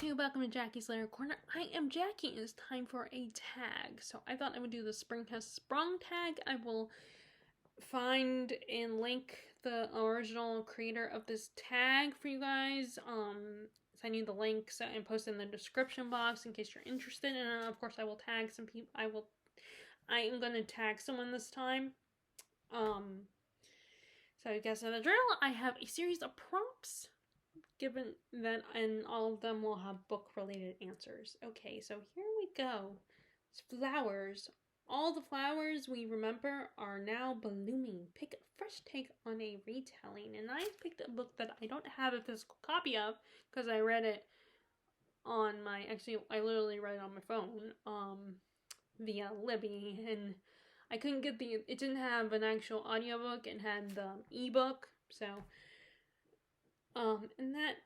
YouTube, welcome to Jackie's Layer Corner. I am Jackie and it's time for a tag. So I thought I would do the Spring has sprung tag. I will find and link the original creator of this tag for you guys. Send you the links and post in the description box in case you're interested. And of course I will tag some people. I am gonna tag someone this time. So you guys know the drill. I have a series of prompts given that, and all of them will have book related answers. Okay, so here we go. It's flowers. All the flowers we remember are now blooming. Pick a fresh take on a retelling. And I picked a book that I don't have a physical copy of because I read it on my, I literally read it on my phone via Libby, and I couldn't get it didn't have an actual audiobook. It had the ebook. So and that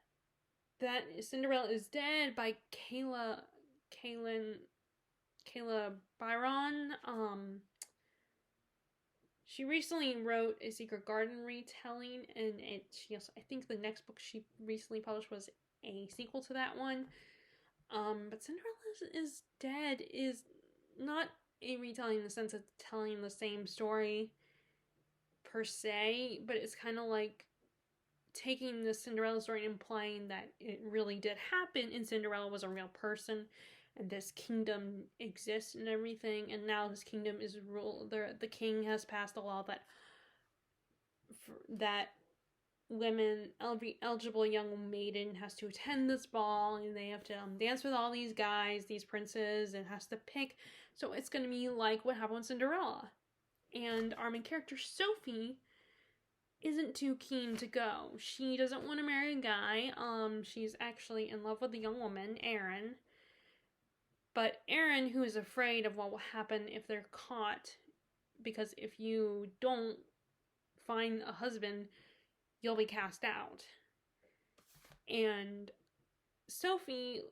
Cinderella is Dead by Kayla Byron. She recently wrote a Secret Garden retelling, and I think the next book she recently published was a sequel to that one. But Cinderella is Dead is not a retelling in the sense of telling the same story per se, but it's kind of like taking the Cinderella story and implying that it really did happen and Cinderella was a real person and this kingdom exists and everything, and now this kingdom is ruled. The king has passed a law that every eligible young maiden has to attend this ball, and they have to dance with all these guys, these princes, and has to pick. So it's going to be like what happened with Cinderella. And our main character, Sophie, isn't too keen to go. She doesn't want to marry a guy. She's actually in love with a young woman, Erin. But Erin, who is afraid of what will happen if they're caught, because if you don't find a husband, you'll be cast out. And Sophie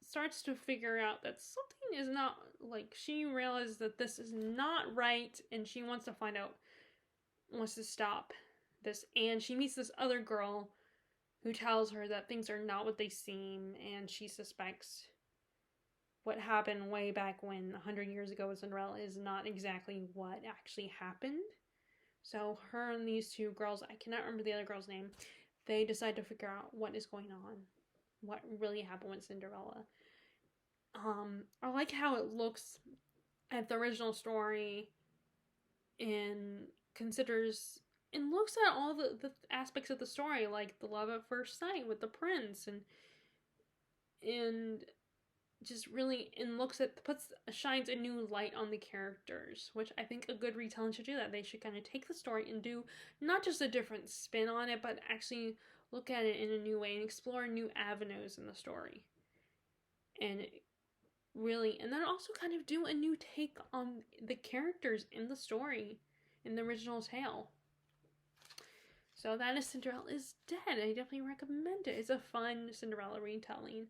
starts to figure out that something is not, she realizes that this is not right, and she wants to stop this, and she meets this other girl who tells her that things are not what they seem, and she suspects what happened way back when 100 years ago with Cinderella is not exactly what actually happened. So her and these two girls, I cannot remember the other girl's name, they decide to figure out what is going on, what really happened with Cinderella. I like how it looks at the original story and looks at all the aspects of the story, like the love at first sight with the prince, and just really, and shines a new light on the characters, which I think a good retelling should do that. They should kind of take the story and do not just a different spin on it, but actually look at it in a new way and explore new avenues in the story. And then also kind of do a new take on the characters in the story, in the original tale. So that is Cinderella is Dead. I definitely recommend it. It's a fun Cinderella retelling.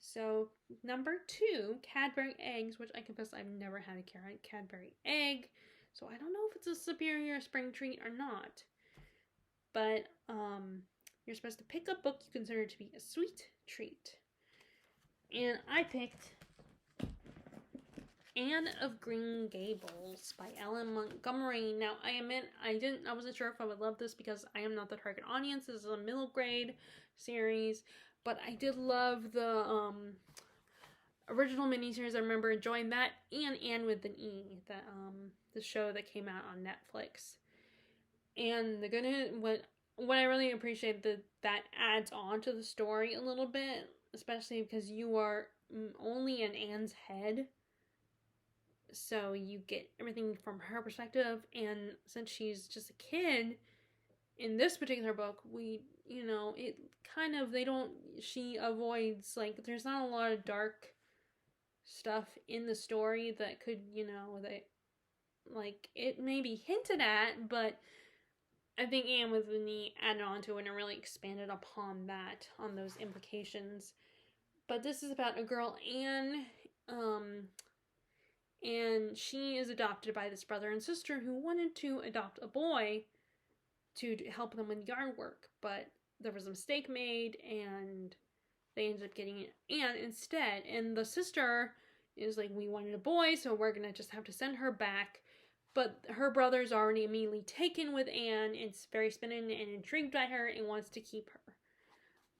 So number 2, Cadbury Eggs, which I confess I've never had a Cadbury egg, so I don't know if it's a superior spring treat or not. But you're supposed to pick a book you consider to be a sweet treat. And I picked Anne of Green Gables by Ellen Montgomery. Now, I admit, I wasn't sure if I would love this because I am not the target audience. This is a middle grade series, but I did love the original miniseries. I remember enjoying that, and Anne with an E, the show that came out on Netflix. And what I really appreciate that adds on to the story a little bit, especially because you are only in Anne's head. So you get everything from her perspective, and since she's just a kid, in this particular book, she avoids, there's not a lot of dark stuff in the story that could, it may be hinted at, but I think Anne with an E added on to it and really expanded upon those implications. But this is about a girl, Anne, and she is adopted by this brother and sister who wanted to adopt a boy to help them with yard work, but there was a mistake made, and they ended up getting Anne instead. And the sister is like, we wanted a boy, so we're gonna just have to send her back. But her brother's already immediately taken with Anne. It's very spinning and intrigued by her and wants to keep her.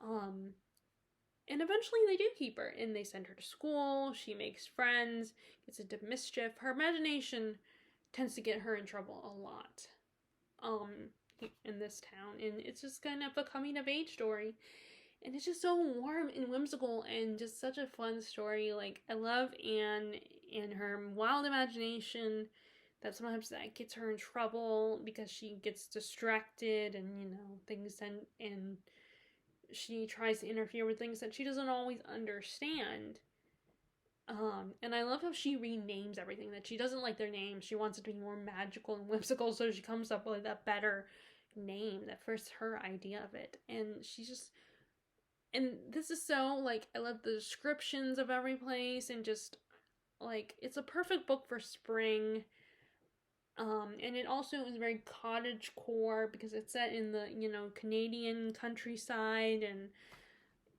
And eventually they do keep her, and they send her to school. She makes friends, gets into mischief. Her imagination tends to get her in trouble a lot. In this town, and it's just kind of a coming of age story, and it's just so warm and whimsical and just such a fun story. Like, I love Anne and her wild imagination that sometimes that gets her in trouble because she gets distracted and things, and she tries to interfere with things that she doesn't always understand. And I love how she renames everything, that she doesn't like their names. She wants it to be more magical and whimsical, so she comes up with a better name that fits her idea of it. And and this is so, like, I love the descriptions of every place, and just, like, it's a perfect book for spring. And it also is very cottagecore because it's set in the, Canadian countryside, and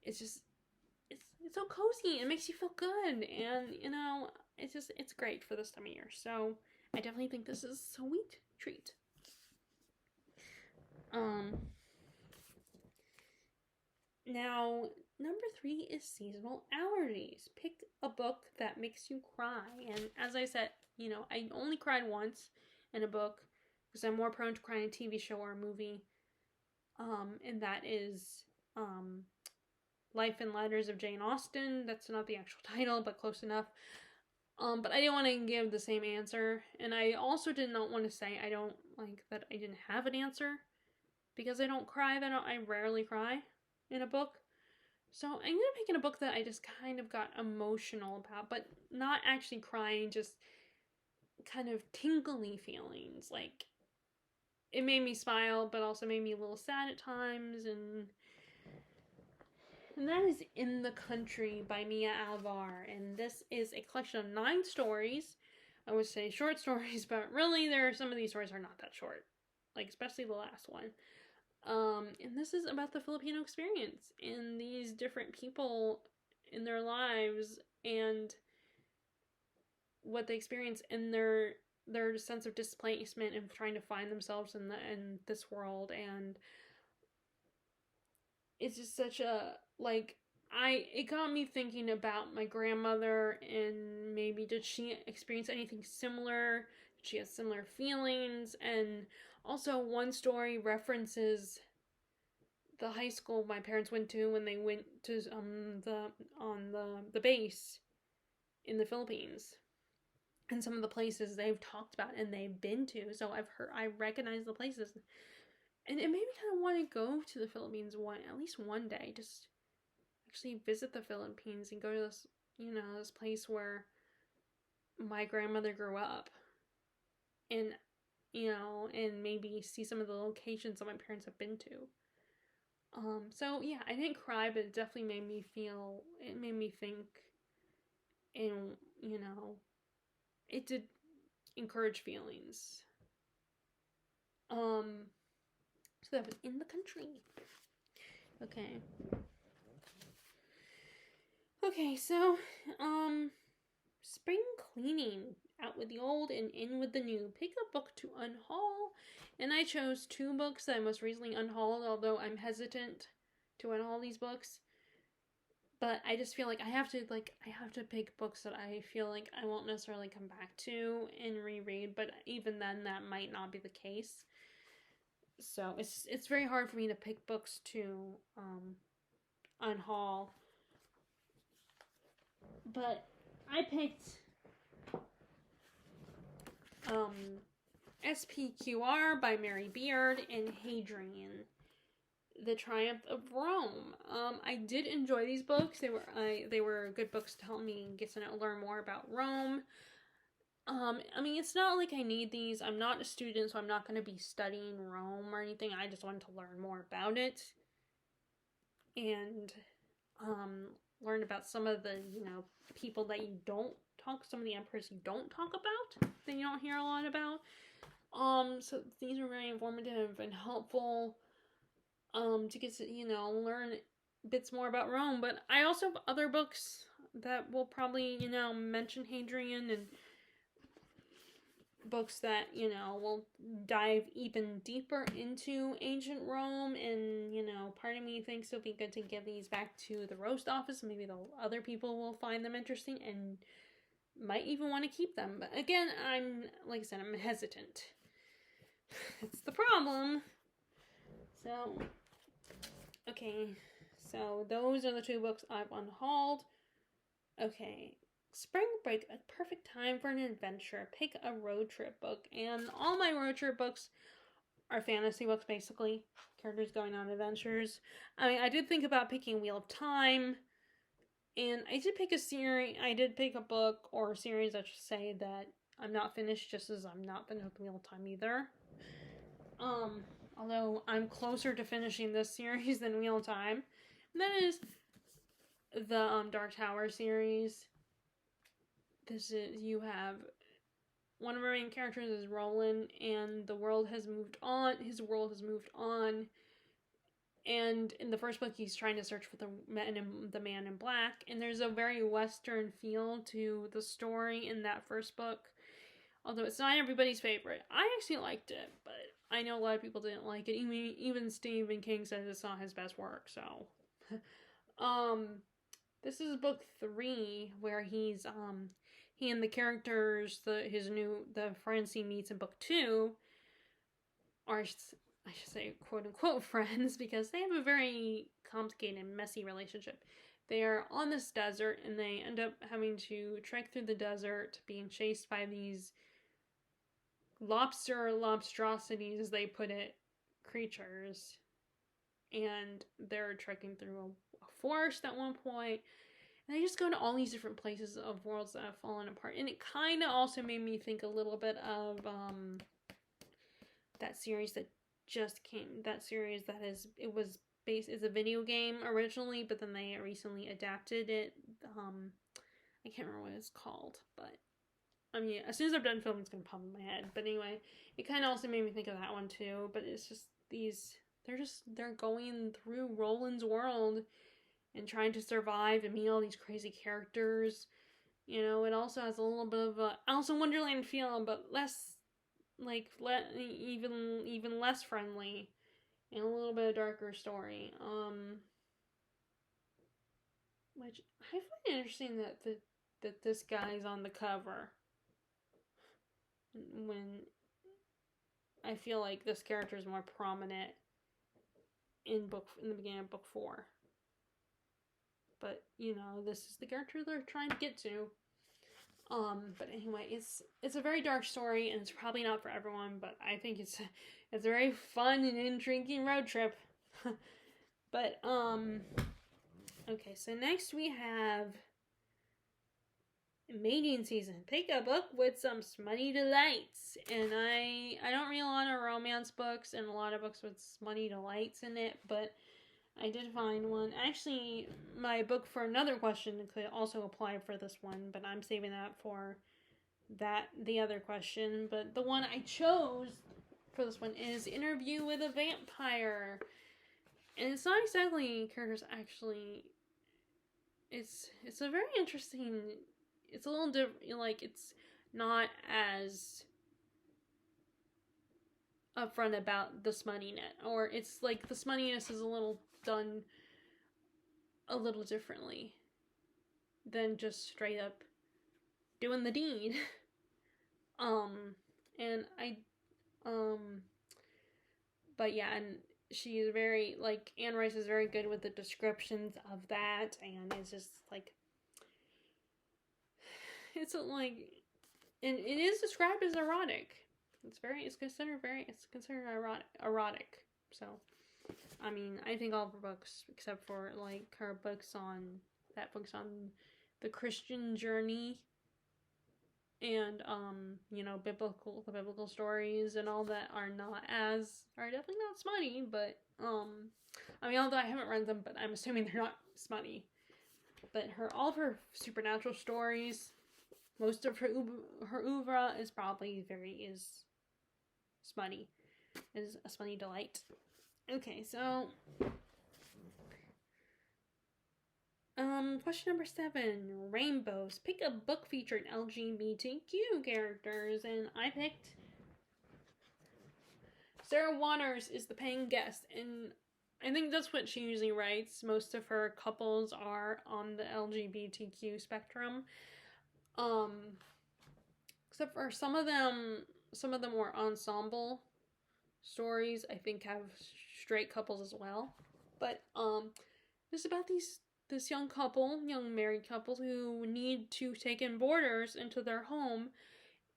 it's just, it's so cozy. It makes you feel good, and it's great for this time of year. So I definitely think this is a sweet treat. Now, number 3 is seasonal allergies. Pick a book that makes you cry. And as I said, I only cried once in a book because I'm more prone to crying in a TV show or a movie. And that is Life and Letters of Jane Austen. That's not the actual title, but close enough. But I didn't want to give the same answer. And I also did not want to say I don't like that I didn't have an answer. Because I don't cry, I rarely cry in a book. So I'm going to pick in a book that I just kind of got emotional about, but not actually crying, just kind of tingly feelings. Like, it made me smile, but also made me a little sad at times, and that is In the Country by Mia Alvar. And this is a collection of 9 stories. I would say short stories, but really some of these stories are not that short. Like, especially the last one. And this is about the Filipino experience and these different people in their lives and what they experience in their sense of displacement and trying to find themselves in this world. And it's just such a, like, it got me thinking about my grandmother, and maybe did she experience anything similar? Did she have similar feelings? And also, one story references the high school my parents went to when they went to the base in the Philippines, and some of the places they've talked about and they've been to. So I recognize the places, and it made me kind of want to go to the Philippines at least one day, just actually visit the Philippines and go to this this place where my grandmother grew up, and and maybe see some of the locations that my parents have been to. So yeah, I didn't cry, but it definitely made me feel, it made me think, and it did encourage feelings. So that was In the Country. Okay, so, spring cleaning. Out with the old and in with the new. Pick a book to unhaul. And I chose 2 books that I most recently unhauled, although I'm hesitant to unhaul these books. But I just feel like I have to pick books that I feel like I won't necessarily come back to and reread, but even then that might not be the case. So it's very hard for me to pick books to unhaul. But I picked SPQR by Mary Beard and Hadrian, The Triumph of Rome. I did enjoy these books. They were good books to help me get to learn more about Rome. I mean, it's not like I need these. I'm not a student, so I'm not going to be studying Rome or anything. I just wanted to learn more about it and learn about some of the people that you don't talk, some of the emperors you don't talk about, that you don't hear a lot about. So these are very informative and helpful. to get to, learn bits more about Rome. But I also have other books that will probably, mention Hadrian, and books that, will dive even deeper into ancient Rome. And, part of me thinks it'll be good to give these back to the roast office. Maybe the other people will find them interesting and might even want to keep them. But again, like I said, I'm hesitant. That's the problem. So, okay. So, those are the 2 books I've unhauled. Okay. Spring break, a perfect time for an adventure. Pick a road trip book. And all my road trip books are fantasy books, basically. Characters going on adventures. I mean, I did think about picking Wheel of Time. And I did pick a book, or a series, I should say, that I'm not finished, just as I'm not finished with Wheel of Time either. Although I'm closer to finishing this series than Wheel of Time. And that is the Dark Tower series. You have one of our main characters is Roland, and the world has moved on. His world has moved on. And in the first book, he's trying to search for the man in black. And there's a very Western feel to the story in that first book. Although it's not everybody's favorite. I actually liked it, but I know a lot of people didn't like it. Even Stephen King says it's not his best work, so. This is book 3, where he and the characters, the friends he meets in book 2, are, I should say, quote unquote friends, because they have a very complicated and messy relationship. They are on this desert, and they end up having to trek through the desert, being chased by these lobstrosities, as they put it, creatures. And they're trekking through a forest at one point. And they just go to all these different places of worlds that have fallen apart. And it kind of also made me think a little bit of that series that just came. That series that is a video game originally, but then they recently adapted it. I can't remember what it's called, but I mean, as soon as I'm done filming, it's gonna pop in my head. But anyway, it kind of also made me think of that one too. But it's just they're going through Roland's world and trying to survive and meet all these crazy characters. It also has a little bit of a Alice in Wonderland feel, but less, even less friendly, and a little bit of darker story. Which I find interesting that this guy's on the cover, when I feel like this character is more prominent in the beginning of book 4. But this is the character they're trying to get to. But anyway, it's a very dark story, and it's probably not for everyone, but I think it's a very fun and intriguing road trip. But okay, so next we have mating season. Pick a book with some smutty delights. And I don't read a lot of romance books and a lot of books with smutty delights in it, but I did find one. Actually, my book for another question could also apply for this one, but I'm saving that for the other question. But the one I chose for this one is Interview with a Vampire. And it's not exactly characters, actually. It's a very interesting. It's a little different. Like, it's not as upfront about the smuttiness, or it's like the smuttiness is a little done a little differently than just straight up doing the deed. And but yeah, and she is very, like, Anne Rice is very good with the descriptions of that, and it's just like, it's like, and it is described as erotic. It's considered erotic. So, I mean, I think all of her books, except for like her books on the Christian journey, and the biblical stories and all that are definitely not smutty, but I mean, although I haven't read them, but I'm assuming they're not smutty. But all of her supernatural stories, most of her oeuvre is smutty, is a smutty delight. Okay, so question number 7, rainbows. Pick a book featuring LGBTQ characters, and I picked Sarah Waters is the paying guest, and I think that's what she usually writes. Most of her couples are on the LGBTQ spectrum. Um, except for some of them were ensemble stories. I think have straight couples as well. But it's about this young married couple who need to take in boarders into their home,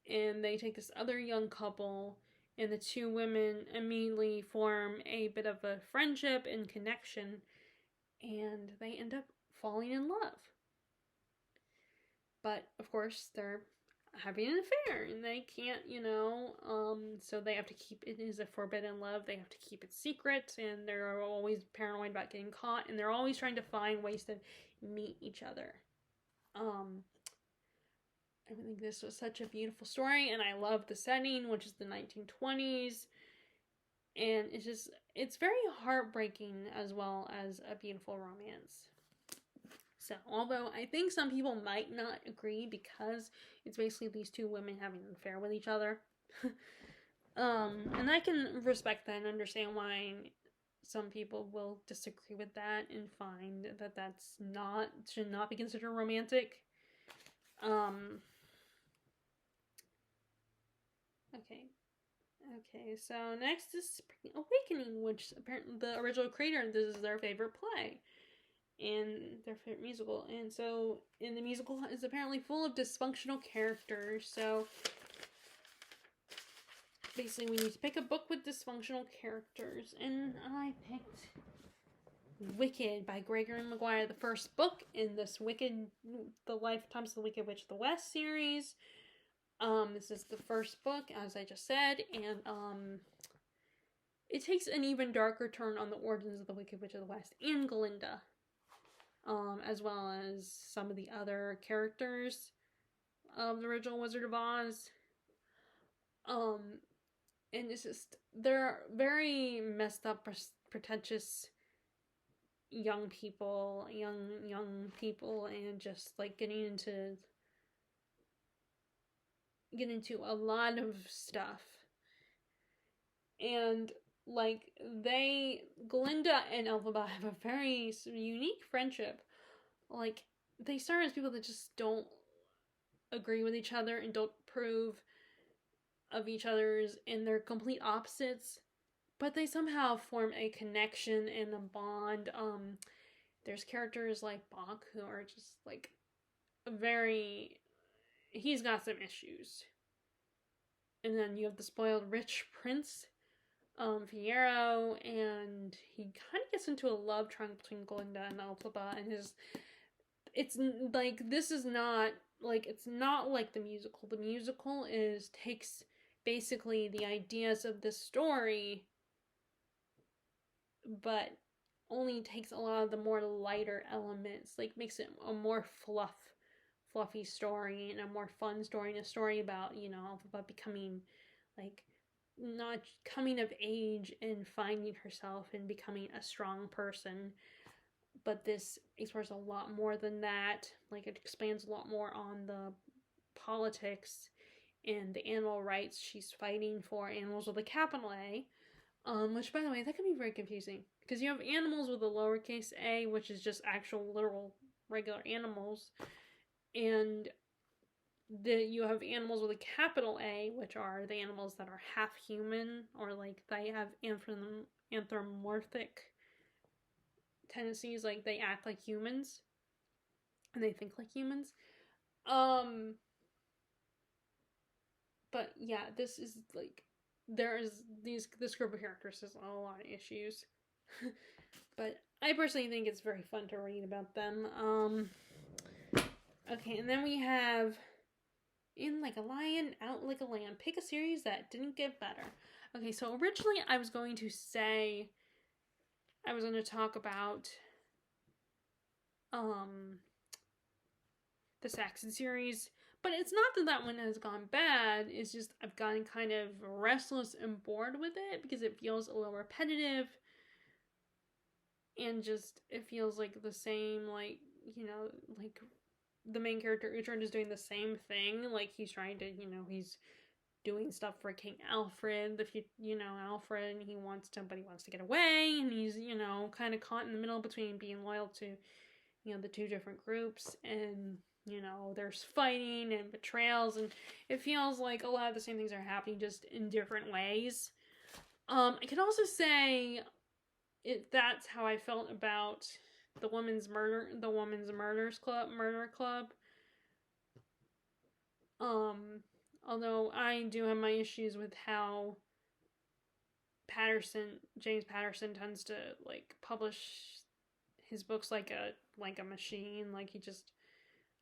and they take this other young couple, and the two women immediately form a bit of a friendship and connection, and they end up falling in love. But of course, they're having an affair, and they can't, so they have to keep it is a forbidden love. They have to keep it secret, and they're always paranoid about getting caught, and they're always trying to find ways to meet each other. I think this was such a beautiful story, and I love the setting, which is the 1920s. And it's very heartbreaking as well as a beautiful romance. So, although I think some people might not agree because it's basically these two women having an affair with each other. And I can respect that and understand why some people will disagree with that and find that should not be considered romantic. Okay, so next is Spring Awakening, which apparently the original creator, this is their favorite play and their favorite musical. And so, in the musical is apparently full of dysfunctional characters. So, basically, we need to pick a book with dysfunctional characters. And I picked Wicked by Gregory Maguire, the first book in this The Lifetimes of the Wicked Witch of the West series. This is the first book, as I just said, and it takes an even darker turn on the origins of the Wicked Witch of the West and Glinda, as well as some of the other characters of the original Wizard of Oz. And it's just, they're very messed up, pretentious young people, and just like getting into a lot of stuff. And like Glinda and Elphaba have a very unique friendship. Like, they start as people that just don't agree with each other and don't approve of each other's, and they're complete opposites, but they somehow form a connection and a bond. There's characters like Bach who are just like he's got some issues. And then you have the spoiled rich prince, Fiyero, and he kind of gets into a love triangle between Glinda and Elphaba, and it's like, this is not, like, it's not like the musical. The musical takes basically the ideas of this story, but only takes a lot of the more lighter elements, like makes it a more fluffy story and a more fun story, and a story about, Elphaba becoming, like, not coming of age and finding herself and becoming a strong person. But this explores a lot more than that. Like, it expands a lot more on the politics and the animal rights she's fighting for, animals with a capital A. Which, by the way, that can be very confusing, because you have animals with a lowercase a, which is just actual literal regular animals, and you have animals with a capital A, which are the animals that are half human, or like they have anthropomorphic tendencies, like they act like humans and they think like humans. But yeah, this is like, this group of characters has a lot of issues. But I personally think it's very fun to read about them. Okay, and then we have In Like a Lion, Out Like a Lamb. Pick a series that didn't get better. Okay, so originally I was going to talk about the Saxon series, but it's not that one has gone bad. It's just I've gotten kind of restless and bored with it because it feels a little repetitive. and just it feels like the same, like, you know, like the main character Uhtred is doing the same thing. Like he's trying to, you know, he's doing stuff for King Alfred, Alfred, and he wants to get away, and he's, you know, kind of caught in the middle between being loyal to, you know, the two different groups, and, you know, there's fighting and betrayals, and it feels like a lot of the same things are happening just in different ways. I can also say that's how I felt about the Women's Murder Club. Although I do have my issues with how James Patterson tends to like publish his books like a machine. Like he just,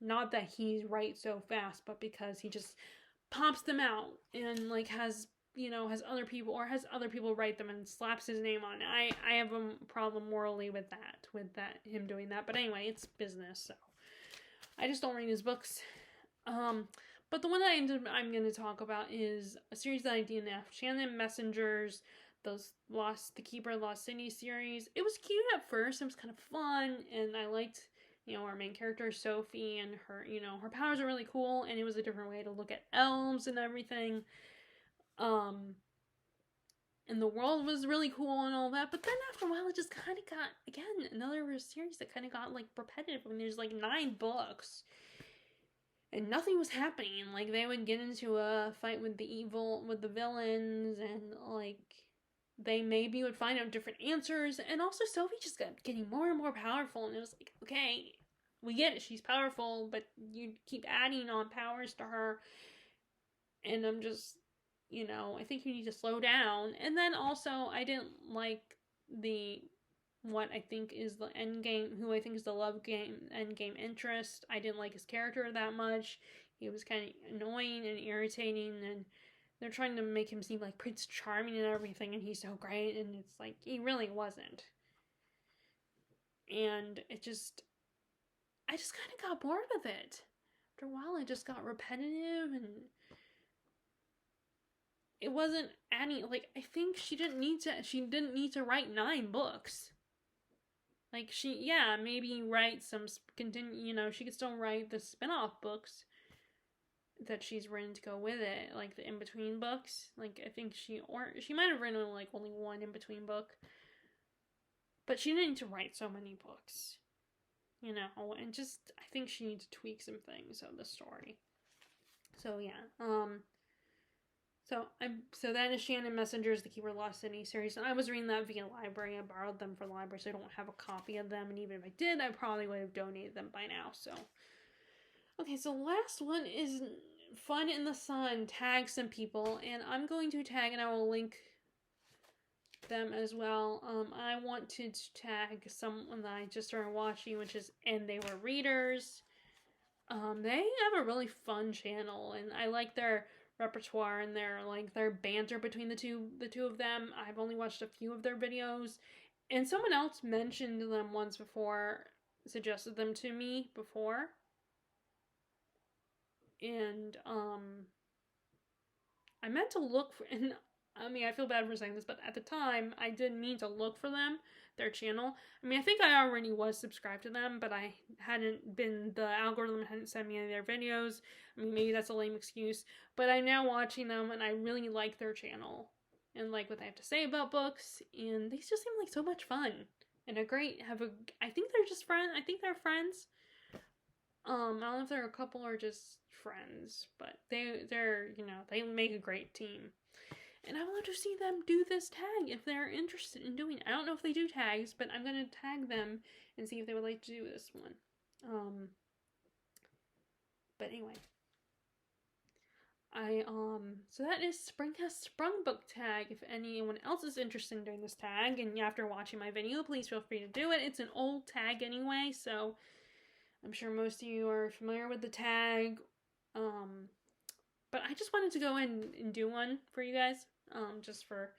not that he writes so fast, but because he just pops them out and like has other people write them and slaps his name on it. I have a problem morally with him doing that. But anyway, it's business, so I just don't read his books. But the one that I'm going to talk about is a series that I DNF'd, Shannon Messenger's The Keeper of Lost City series. It was cute at first. It was kind of fun, and I liked, you know, our main character, Sophie, and her, you know, her powers are really cool, and it was a different way to look at elves and everything. And the world was really cool and all that, but then after a while it just kind of got, again, another series that kind of got, like, repetitive, and there's, like, 9 books. And nothing was happening. Like, they would get into a fight with the villains, and, like, they maybe would find out different answers. And also, Sophie just kept getting more and more powerful, and it was like, okay, we get it, she's powerful, but you keep adding on powers to her, and I'm just, you know, I think you need to slow down. And then also, I didn't like what I think is the who I think is the love game endgame interest. I didn't like his character that much. He was kind of annoying and irritating, and they're trying to make him seem like Prince Charming and everything, and he's so great, and it's like, he really wasn't. And I just kind of got bored with it. After a while, it just got repetitive, and it wasn't adding, like, I think she didn't need to write 9 books. Like, maybe write some, you know, she could still write the spin-off books that she's written to go with it, like the in-between books. Like, I think she might have written, like, only one in-between book. But she didn't need to write so many books, you know, and just, I think she needs to tweak some things of the story. So, yeah, So that is Shannon Messenger's The Keeper of Lost City series, and I was reading that via library. I borrowed them from the library, so I don't have a copy of them, and even if I did, I probably would have donated them by now, so. Okay, so last one is Fun in the Sun, tag some people, and I'm going to tag, and I will link them as well. I wanted to tag someone that I just started watching, which is And They Were Readers. They have a really fun channel, and I like their repertoire and their banter between the two of them. I've only watched a few of their videos, and someone else mentioned them once before, suggested them to me before, and I meant to look for, and I mean, I feel bad for saying this, but at the time I didn't mean to look for their channel. I mean, I think I already was subscribed to them, but the algorithm hadn't sent me any of their videos. I mean, maybe that's a lame excuse, but I'm now watching them, and I really like their channel, and like what they have to say about books, and they just seem like so much fun, and I think they're just friends. I think they're friends. I don't know if they're a couple or just friends, but they're, you know, they make a great team. And I want to see them do this tag if they're interested in doing it. I don't know if they do tags, but I'm going to tag them and see if they would like to do this one. But anyway. So that is Sprung book tag. If anyone else is interested in doing this tag, and after watching my video, please feel free to do it. It's an old tag anyway, so I'm sure most of you are familiar with the tag. But I just wanted to go in and do one for you guys. Just for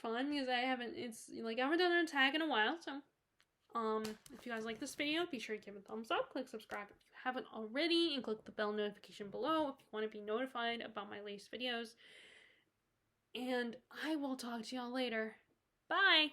fun, because I haven't done a tag in a while, so if you guys like this video, be sure to give it a thumbs up, click subscribe if you haven't already, and click the bell notification below if you want to be notified about my latest videos. And I will talk to y'all later. Bye!